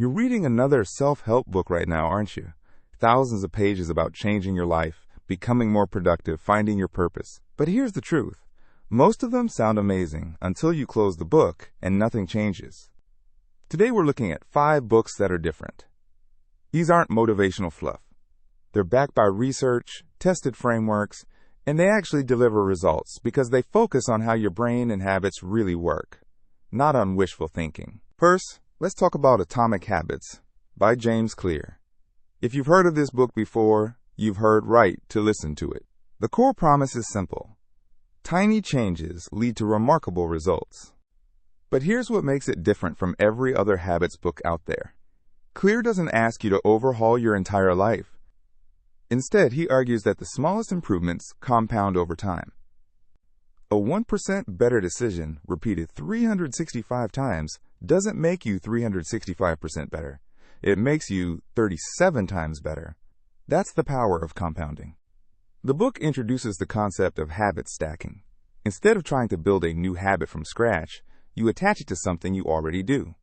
You're reading another self-help book right now, aren't you? Thousands of pages about changing your life, becoming more productive, finding your purpose. But here's the truth. Most of them sound amazing until you close the book and nothing changes. Today we're looking at 5 books that are different. These aren't motivational fluff. They're backed by research, tested frameworks, and they actually deliver results because they focus on how your brain and habits really work, not on wishful thinking. First, let's talk about Atomic Habits by James Clear. If you've heard of this book before, you've heard right to listen to it. The core promise is simple. Tiny changes lead to remarkable results. But here's what makes it different from every other habits book out there. Clear doesn't ask you to overhaul your entire life. Instead, he argues that the smallest improvements compound over time. A 1% better decision repeated 365 times doesn't make you 365% better. It makes you 37 times better. That's the power of compounding. The book introduces the concept of habit stacking. Instead of trying to build a new habit from scratch, you attach it to something you already do.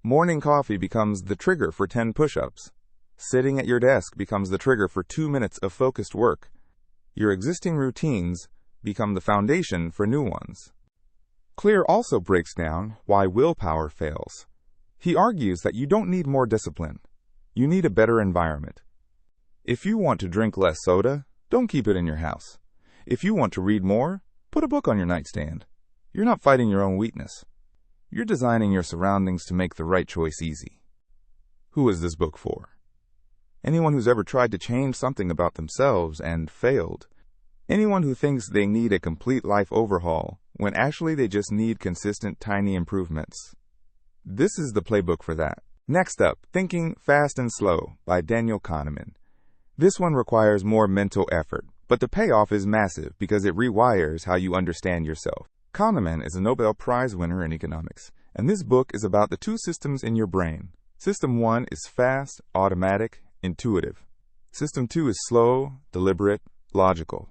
Morning coffee becomes the trigger for 10 push-ups. Sitting at your desk becomes the trigger for 2 minutes of focused work. Your existing routines become the foundation for new ones. Clear also breaks down why willpower fails. He argues that you don't need more discipline. You need a better environment. If you want to drink less soda, don't keep it in your house. If you want to read more, put a book on your nightstand. You're not fighting your own weakness. You're designing your surroundings to make the right choice easy. Who is this book for? Anyone who's ever tried to change something about themselves and failed. Anyone who thinks they need a complete life overhaul when actually they just need consistent tiny improvements. This is the playbook for that. Next up, Thinking Fast and Slow by Daniel Kahneman. This one requires more mental effort, but the payoff is massive because it rewires how you understand yourself. Kahneman is a Nobel Prize winner in economics, and this book is about the 2 systems in your brain. System 1 is fast, automatic, intuitive. System 2 is slow, deliberate, logical.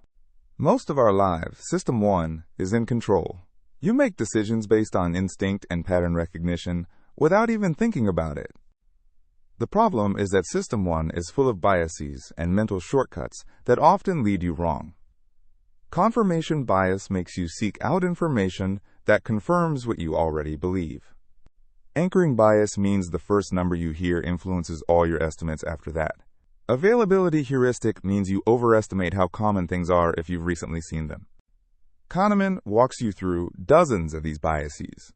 Most of our lives, System 1 is in control. You make decisions based on instinct and pattern recognition without even thinking about it. The problem is that System 1 is full of biases and mental shortcuts that often lead you wrong. Confirmation bias makes you seek out information that confirms what you already believe. Anchoring bias means the first number you hear influences all your estimates after that. Availability heuristic means you overestimate how common things are if you've recently seen them. Kahneman walks you through dozens of these biases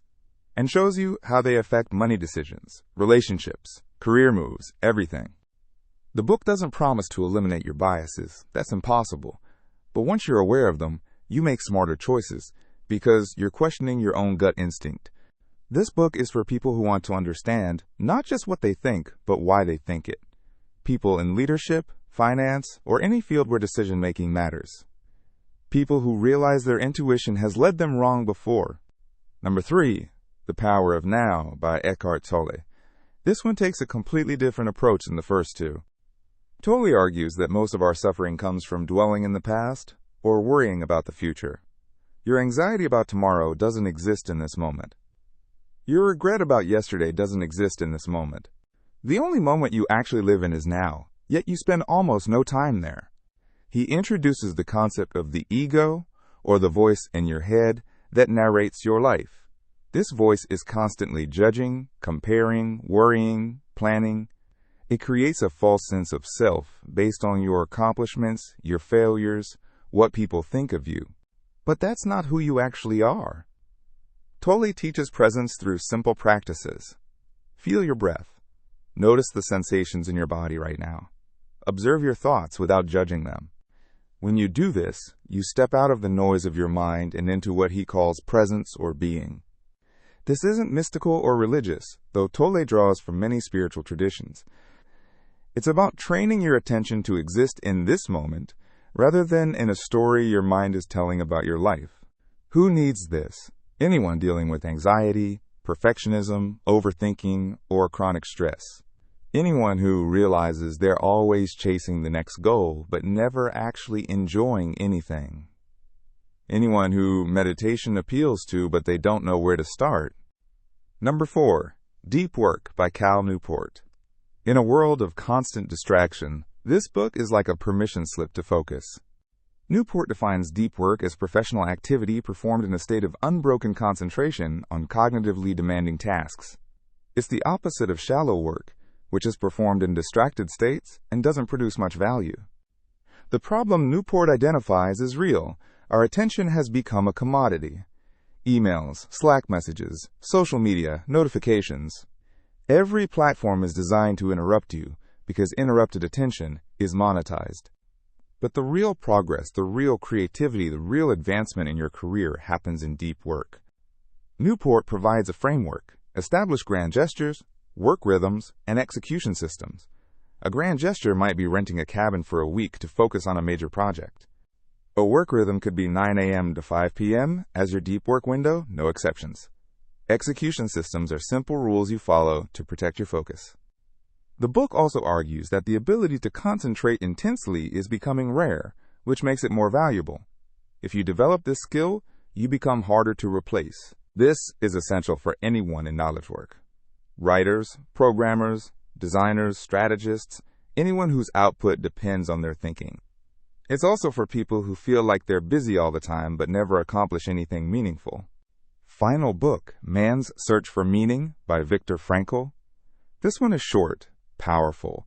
and shows you how they affect money decisions, relationships, career moves, everything. The book doesn't promise to eliminate your biases. That's impossible. But once you're aware of them, you make smarter choices because you're questioning your own gut instinct. This book is for people who want to understand not just what they think, but why they think it. People in leadership, finance, or any field where decision-making matters. People who realize their intuition has led them wrong before. Number 3, The Power of Now by Eckhart Tolle. This one takes a completely different approach than the first 2. Tolle argues that most of our suffering comes from dwelling in the past or worrying about the future. Your anxiety about tomorrow doesn't exist in this moment. Your regret about yesterday doesn't exist in this moment. The only moment you actually live in is now, yet you spend almost no time there. He introduces the concept of the ego, or the voice in your head that narrates your life. This voice is constantly judging, comparing, worrying, planning. It creates a false sense of self based on your accomplishments, your failures, what people think of you. But that's not who you actually are. Tolle teaches presence through simple practices. Feel your breath. Notice the sensations in your body right now. Observe your thoughts without judging them. When you do this, you step out of the noise of your mind and into what he calls presence or being. This isn't mystical or religious, though Tolle draws from many spiritual traditions. It's about training your attention to exist in this moment, rather than in a story your mind is telling about your life. Who needs this? Anyone dealing with anxiety, perfectionism, overthinking, or chronic stress. Anyone who realizes they're always chasing the next goal, but never actually enjoying anything. Anyone who meditation appeals to, but they don't know where to start. Number 4, Deep Work by Cal Newport. In a world of constant distraction, this book is like a permission slip to focus. Newport defines deep work as professional activity performed in a state of unbroken concentration on cognitively demanding tasks. It's the opposite of shallow work, which is performed in distracted states and doesn't produce much value. The problem Newport identifies is real. Our attention has become a commodity. Emails, Slack messages, social media, notifications. Every platform is designed to interrupt you because interrupted attention is monetized. But the real progress, the real creativity, the real advancement in your career happens in deep work. Newport provides a framework, established grand gestures, work rhythms, and execution systems. A grand gesture might be renting a cabin for a week to focus on a major project. A work rhythm could be 9 a.m. to 5 p.m. as your deep work window, no exceptions. Execution systems are simple rules you follow to protect your focus. The book also argues that the ability to concentrate intensely is becoming rare, which makes it more valuable. If you develop this skill, you become harder to replace. This is essential for anyone in knowledge work. Writers, programmers, designers, strategists, anyone whose output depends on their thinking. It's also for people who feel like they're busy all the time but never accomplish anything meaningful. Final book, Man's Search for Meaning by Viktor Frankl. This one is short, powerful,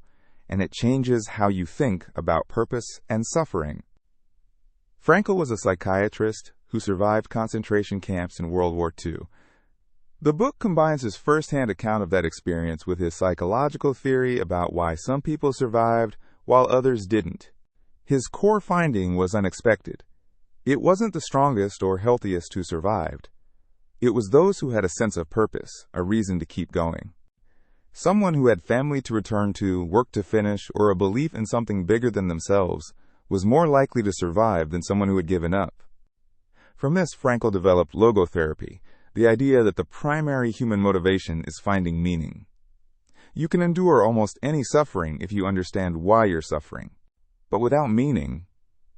and it changes how you think about purpose and suffering. Frankl was a psychiatrist who survived concentration camps in World War II. The book combines his first-hand account of that experience with his psychological theory about why some people survived while others didn't. His core finding was unexpected. It wasn't the strongest or healthiest who survived. It was those who had a sense of purpose, a reason to keep going. Someone who had family to return to, work to finish, or a belief in something bigger than themselves was more likely to survive than someone who had given up. From this, Frankl developed logotherapy, the idea that the primary human motivation is finding meaning. You can endure almost any suffering if you understand why you're suffering. But without meaning,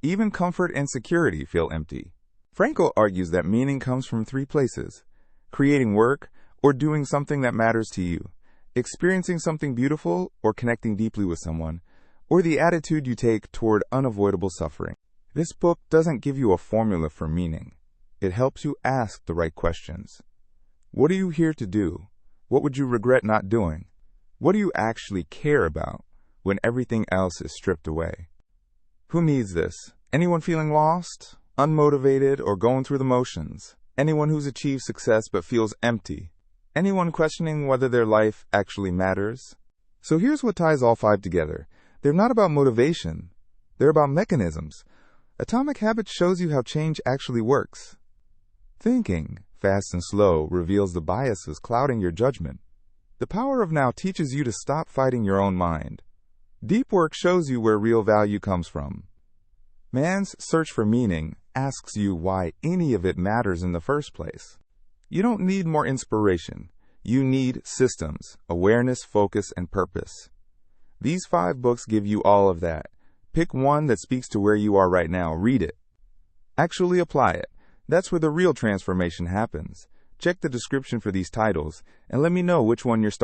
even comfort and security feel empty. Frankl argues that meaning comes from three places: creating work or doing something that matters to you, experiencing something beautiful or connecting deeply with someone, or the attitude you take toward unavoidable suffering. This book doesn't give you a formula for meaning. It helps you ask the right questions. What are you here to do? What would you regret not doing? What do you actually care about when everything else is stripped away? Who needs this? Anyone feeling lost, unmotivated, or going through the motions? Anyone who's achieved success but feels empty? Anyone questioning whether their life actually matters? So here's what ties all five together. They're not about motivation. They're about mechanisms. Atomic Habits shows you how change actually works. Thinking, fast and slow, reveals the biases clouding your judgment. The Power of Now teaches you to stop fighting your own mind. Deep Work shows you where real value comes from. Man's Search for Meaning asks you why any of it matters in the first place. You don't need more inspiration. You need systems, awareness, focus, and purpose. These 5 books give you all of that. Pick one that speaks to where you are right now. Read it. Actually apply it. That's where the real transformation happens. Check the description for these titles and let me know which one you're starting.